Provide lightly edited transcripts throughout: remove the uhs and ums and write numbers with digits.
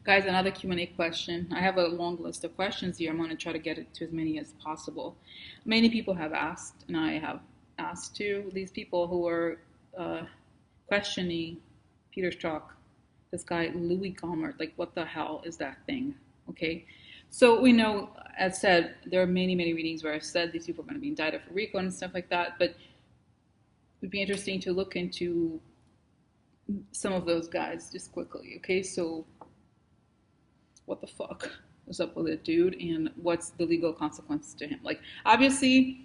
Guys, another Q&A question. I have a long list of questions here. I'm going to try to get it to as many as possible. Many people have asked, and I have asked too, these people who are uh, questioning Peter Strzok, this guy Louie Gohmert, like what the hell is that thing? Okay, so we know, as said, there are many, many readings where I've said these people are going to be indicted for RICO and stuff like that, but it would be interesting to look into some of those guys just quickly. Okay, so what the fuck is up with it, dude? And what's the legal consequences to him? Like, obviously,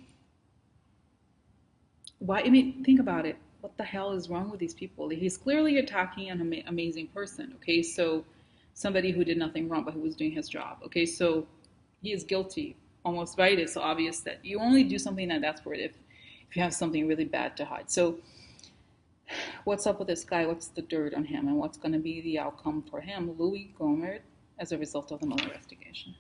why? I mean, think about it. What the hell is wrong with these people? He's clearly attacking an amazing person. Okay, so somebody who did nothing wrong but who was doing his job. Okay, so he is guilty. Almost right. It's so obvious that you only do something like that's worth if you have something really bad to hide. So what's up with this guy? What's the dirt on him, and what's going to be the outcome for him, Louie Gohmert, as a result of the Mueller investigation?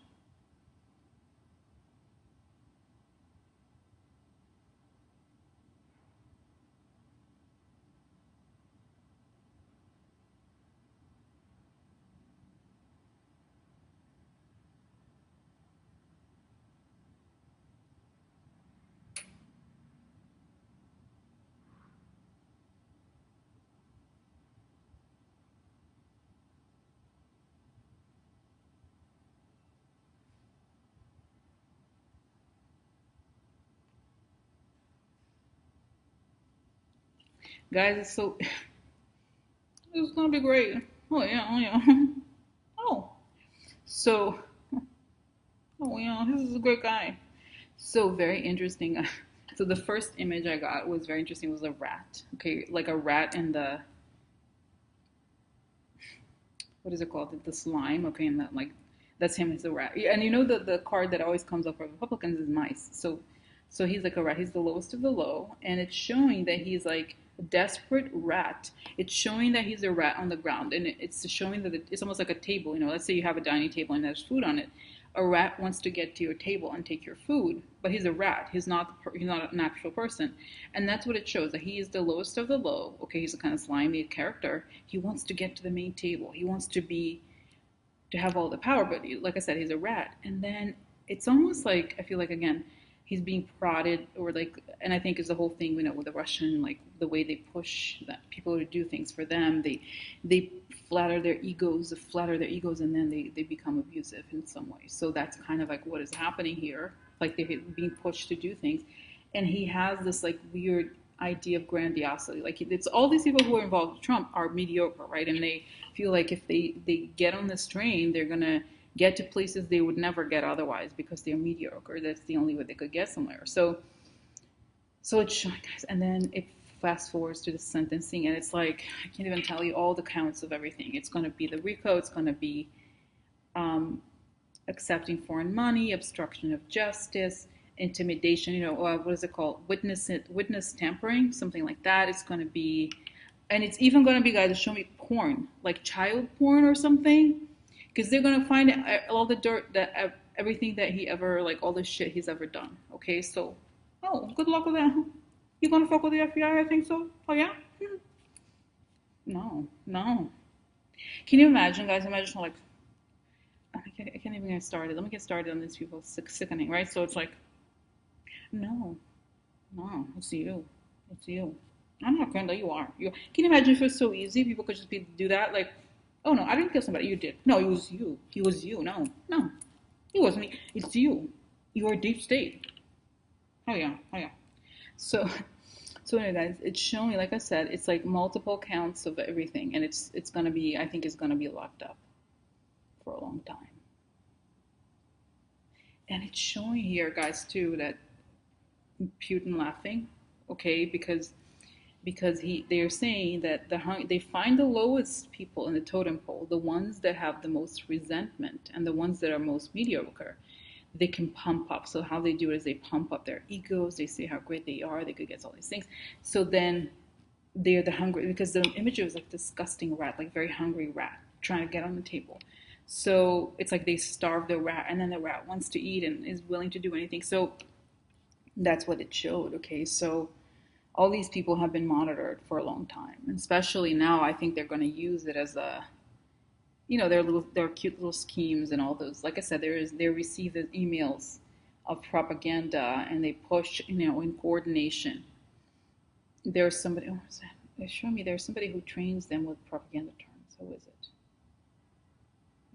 Guys, it's so it's gonna be great. Oh yeah, oh yeah. Oh, so oh yeah, this is a great guy. So very interesting. So the first image I got was very interesting. Was a rat. Okay, like a rat in the what is it called? The slime. Okay, and that like that's him as a rat. Yeah, and you know the card that always comes up for Republicans is mice. So he's like a rat. He's the lowest of the low, and it's showing that he's like a desperate rat. It's showing that he's a rat on the ground, and it's showing that it's almost like a table. You know, let's say you have a dining table and there's food on it. A rat wants to get to your table and take your food, but he's a rat. He's not an actual person, and that's what it shows, that he is the lowest of the low. Okay, he's a kind of slimy character. He wants to get to the main table. He wants to have all the power, but like I said, he's a rat. And then it's almost like I feel like again he's being prodded, or like, and I think is the whole thing, you know, with the Russian, like the way they push that people to do things for them. They flatter their egos, and then they become abusive in some way. So that's kind of like what is happening here. Like they're being pushed to do things, and he has this like weird idea of grandiosity. Like it's all these people who are involved with Trump are mediocre, right? And they feel like if they get on this train, they're gonna get to places they would never get otherwise because they're mediocre. That's the only way they could get somewhere. So it's showing guys, and then it fast forwards to the sentencing, and it's like I can't even tell you all the counts of everything. It's going to be the RICO. It's going to be um, accepting foreign money, obstruction of justice, intimidation. You know, what is it called? Witness tampering, something like that. It's going to be, and it's even going to be guys that show me porn, like child porn or something, because they're going to find all the dirt that everything that he ever, like all the shit he's ever done. Okay, so oh, good luck with that. You gonna fuck with the FBI? I think so. Oh yeah. No, no. Can you imagine, guys? Imagine like I can't even get started. Let me get started on these people. Sickening, right? So it's like, no, no, it's you. It's you. I'm not Brenda. You are. You. Can you imagine if it was so easy? People could just do that. Like, oh no, I didn't kill somebody. You did. No, it was you. It was you. No, no, it wasn't me. It's you. You are deep state. Oh yeah. Oh yeah. So, so anyway, guys, it's showing. Like I said, it's like multiple counts of everything, and it's gonna be. I think it's gonna be locked up for a long time. And it's showing here, guys, too, that Putin laughing, okay, because they're saying that they find the lowest people in the totem pole, the ones that have the most resentment and the ones that are most mediocre. They can pump up. So how they do it is they pump up their egos. They say how great they are. They could get all these things. So then they're the hungry, because the image was like disgusting rat, like very hungry rat trying to get on the table. So it's like they starve the rat, and then the rat wants to eat and is willing to do anything. So that's what it showed. Okay, so all these people have been monitored for a long time, and especially now I think they're going to use it as a you know, their cute little schemes and all those. Like I said, they receive the emails of propaganda and they push, you know, in coordination. There's somebody. Oh, what's that? They show me there's somebody who trains them with propaganda terms. Who is it?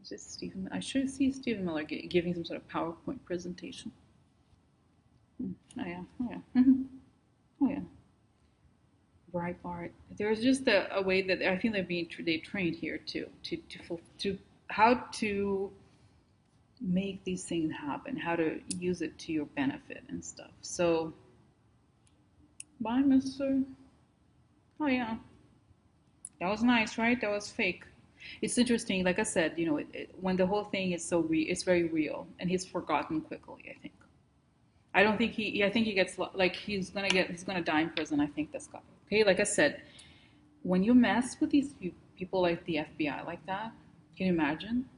Is it Stephen? I should see Stephen Miller giving some sort of PowerPoint presentation. Oh yeah, oh yeah, oh yeah. Breitbart. There's just a way that I feel they trained here too to how to make these things happen, how to use it to your benefit and stuff. So, bye, Mister. Oh yeah, that was nice, right? That was fake. It's interesting. Like I said, you know, when the whole thing is it's very real, and he's forgotten quickly. I think. I don't think he. I think he gets like he's gonna die in prison. I think this guy. Okay, like I said, when you mess with these people like the FBI like that, can you imagine?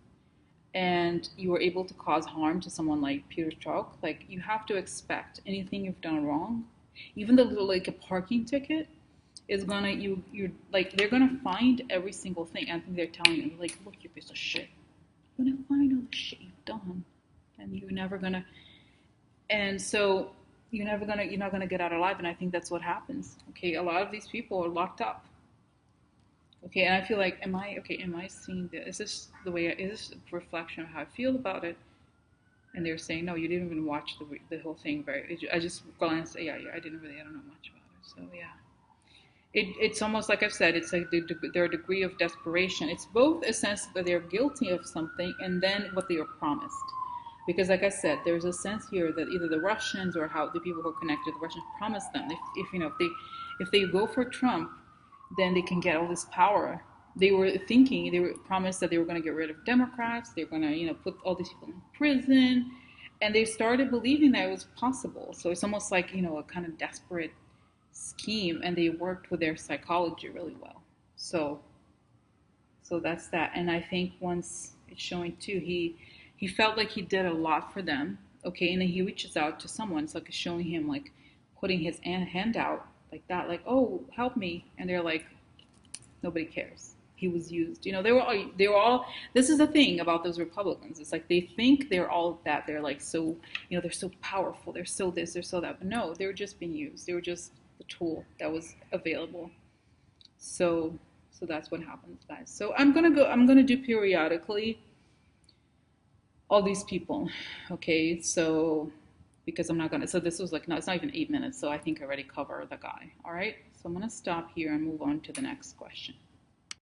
And you were able to cause harm to someone like Peter Strzok, like you have to expect anything you've done wrong, even the little like a parking ticket is gonna you like they're gonna find every single thing. I think they're telling you like, look, you piece of shit. I'm gonna find all the shit you've done, and you're never gonna. And so you're not gonna get out alive. And I think that's what happens. Okay, a lot of these people are locked up. Okay, and I feel like, am I okay? Am I seeing this? Is this the way? Is this a reflection of how I feel about it? And they're saying, no, you didn't even watch the whole thing. Very, I just glanced. Yeah, yeah, I didn't really. I don't know much about it. So yeah, it's almost like I've said. It's like their degree of desperation. It's both a sense that they're guilty of something, and then what they are promised. Because, like I said, there's a sense here that either the Russians or how the people who are connected to the Russians promised them, if you know, if they go for Trump, then they can get all this power. They were promised that they were going to get rid of Democrats. They were going to, you know, put all these people in prison, and they started believing that it was possible. So it's almost like, you know, a kind of desperate scheme, and they worked with their psychology really well. So, so that's that. And I think once it's showing too, he felt like he did a lot for them. Okay, and then he reaches out to someone. It's like it's showing him like putting his hand out like that, like, oh, help me, and they're like, nobody cares. He was used. You know, they were all. This is the thing about those Republicans. It's like they think they're all that. They're like so, you know, they're so powerful. They're so this. They're so that. But no, they were just being used. They were just the tool that was available. So, so that's what happens, guys. So I'm gonna go. I'm gonna do periodically all these people. Okay, so because I'm not gonna. So this was like no, it's not even 8 minutes. So I think I already covered the guy. All right. So I'm gonna stop here and move on to the next question.